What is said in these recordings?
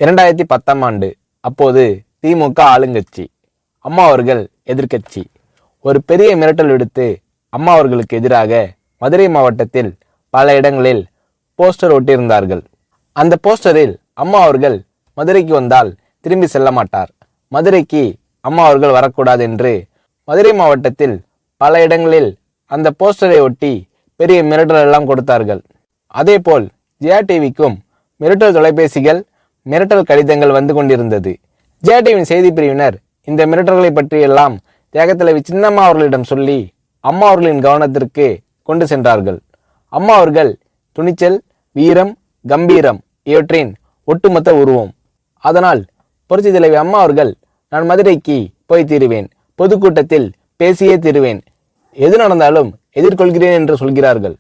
2010ஆம் ஆண்டு. அப்போது திமுக ஆளுங்கட்சி, அம்மா அவர்கள் எதிர்க்கட்சி. ஒரு பெரிய மிரட்டல் விடுத்து அம்மா அவர்களுக்கு எதிராக மதுரை மாவட்டத்தில் பல இடங்களில் போஸ்டர் ஒட்டியிருந்தார்கள். அந்த போஸ்டரில் அம்மா அவர்கள் மதுரைக்கு வந்தால் திரும்பி செல்ல மாட்டார், மதுரைக்கு அம்மா அவர்கள் வரக்கூடாது என்று மதுரை மாவட்டத்தில் பல இடங்களில் அந்த போஸ்டரை ஒட்டி பெரிய மிரட்டல் எல்லாம் கொடுத்தார்கள். அதேபோல் ஜெயா டிவிக்கும் மிரட்டல் தொலைபேசிகள், மிரட்டல் கடிதங்கள் வந்து கொண்டிருந்தது. ஜெயா டிவியின் செய்தி பிரிவினர் இந்த மிரட்டல்களை பற்றியெல்லாம் தியாகத்தலைவி சின்னம்மா அவர்களிடம் சொல்லி அம்மா அவர்களின் கவனத்திற்கு கொண்டு சென்றார்கள். அம்மா அவர்கள் துணிச்சல், வீரம், கம்பீரம் இவற்றின் ஒட்டுமொத்த உருவம். அதனால் புரட்சி தலைவி அம்மா அவர்கள், நான் மதுரைக்கு போய் தீருவேன், பொதுக்கூட்டத்தில் பேசியே தீருவேன், எது நடந்தாலும் எதிர்கொள்கிறேன் என்று சொல்கிறார்கள்.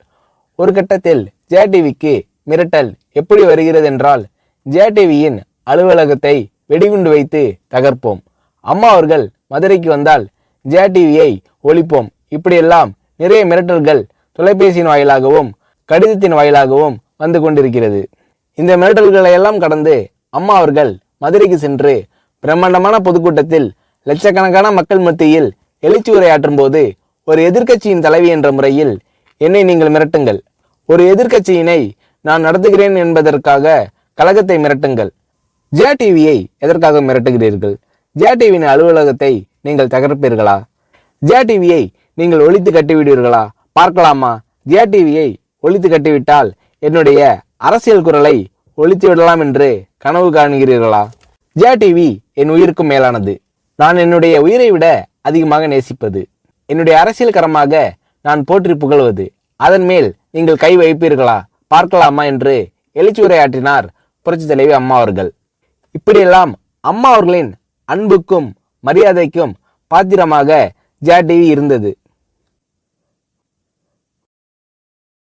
ஒரு கட்டத்தில் ஜெயா டிவிக்கு மிரட்டல் எப்படி வருகிறது என்றால், ஜெயா டிவியின் அலுவலகத்தை வெடிகுண்டு வைத்து தகர்ப்போம், அம்மா அவர்கள் மதுரைக்கு வந்தால் ஜெயா டிவியை ஒழிப்போம், இப்படியெல்லாம் நிறைய மிரட்டல்கள் தொலைபேசியின் வாயிலாகவும் கடிதத்தின் வாயிலாகவும் வந்து கொண்டிருக்கிறது. இந்த மிரட்டல்களை எல்லாம் கடந்து அம்மா அவர்கள் மதுரைக்கு சென்று பிரம்மாண்டமான பொதுக்கூட்டத்தில் லட்சக்கணக்கான மக்கள் மத்தியில் எழுச்சி உரையாற்றும் போது, ஒரு எதிர்க்கட்சியின் தலைவி என்ற முறையில் என்னை நீங்கள் மிரட்டுங்கள், ஒரு எதிர்க்கட்சியினை நான் நடத்துகிறேன் என்பதற்காக கழகத்தை மிரட்டுங்கள், ஜெயா டிவியை எதற்காக மிரட்டுகிறீர்கள், ஜெயா டிவியின் அலுவலகத்தை நீங்கள் தகர்ப்பீர்களா, ஜெயா டிவியை நீங்கள் ஒழித்து கட்டிவிடுவீர்களா, பார்க்கலாமா, ஜெயா டிவியை ஒழித்து கட்டிவிட்டால் என்னுடைய அரசியல் குரலை ஒழித்து விடலாம் என்று கனவு காணுகிறீர்களா, ஜெயா டிவி என் உயிருக்கும் மேலானது, நான் என்னுடைய உயிரை விட அதிகமாக நேசிப்பது, என்னுடைய அரசியல் கரமாக நான் போற்றி புகழ்வது, அதன் மேல் நீங்கள் கை வைப்பீர்களா, பார்க்கலாமா என்று எழுச்சி உரையாற்றினார் புரட்சி தலைவி அம்மா அவர்கள். இப்படியெல்லாம் அம்மா அவர்களின் அன்புக்கும் மரியாதைக்கும் பாத்திரமாக ஜெயா டிவி இருந்தது.